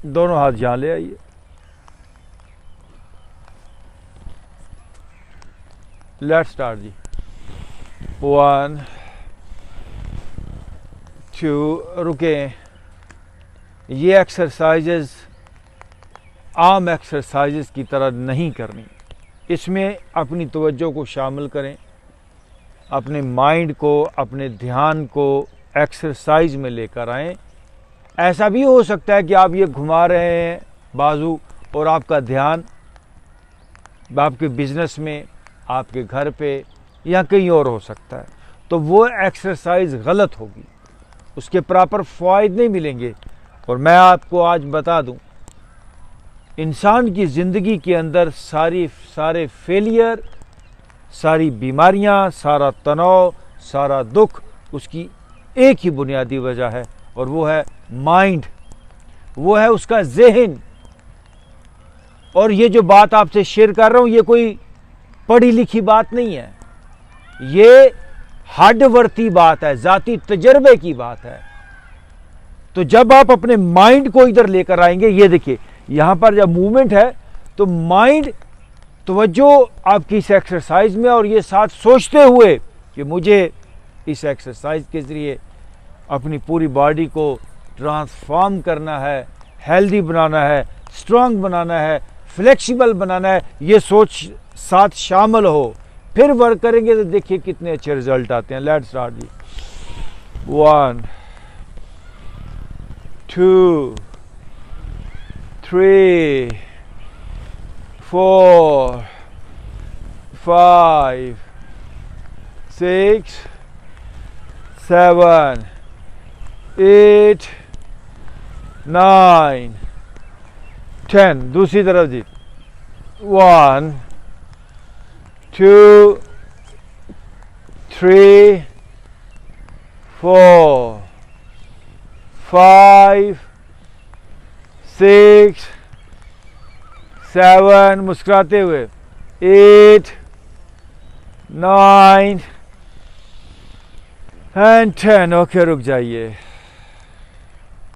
दोनों हाथ यहाँ ले आइए। लेट्स स्टार्ट जी। 1 2, रुकें। ये एक्सरसाइजेस आम एक्सरसाइजेस की तरह नहीं करनी। इसमें अपनी तवज्जो को शामिल करें, अपने माइंड को, अपने ध्यान को एक्सरसाइज में लेकर आएं। ऐसा भी हो सकता है कि आप ये घुमा रहे हैं बाजू और आपका ध्यान आपके बिजनेस में, आपके घर पे या कहीं और हो सकता है, तो वो एक्सरसाइज गलत होगी, उसके प्रॉपर फ़ायदे नहीं मिलेंगे। और मैं आपको आज बता दूं, इंसान की ज़िंदगी के अंदर सारे फेलियर, सारी बीमारियां, सारा तनाव, सारा दुख, उसकी एक ही बुनियादी वजह है और वो है माइंड, वो है उसका ज़हन। और ये जो बात आपसे शेयर कर रहा हूं, ये कोई पढ़ी लिखी बात नहीं है, ये हड्डवर्ती बात है, ज़ाती तजर्बे की बात है। तो जब आप अपने माइंड को इधर लेकर आएंगे, ये देखिए यहां पर जब मूवमेंट है तो माइंड तवज्जो आपकी इस एक्सरसाइज में, और ये साथ सोचते हुए कि मुझे इस एक्सरसाइज के ज़रिए अपनी पूरी बॉडी को ट्रांसफॉर्म करना है, हेल्दी बनाना है, स्ट्रांग बनाना है, फ्लेक्सिबल बनाना है, ये सोच साथ शामिल हो, फिर वर्क करेंगे तो देखिए कितने अच्छे रिजल्ट आते हैं। लेट्स स्टार्ट जी। 1 2 3 4 5 6 7 8 9 10। दूसरी तरफ जी। 1 2 3 4 5 6 7, मुस्कुराते हुए, 8 9 एंड 10। ओके, रुक जाइए।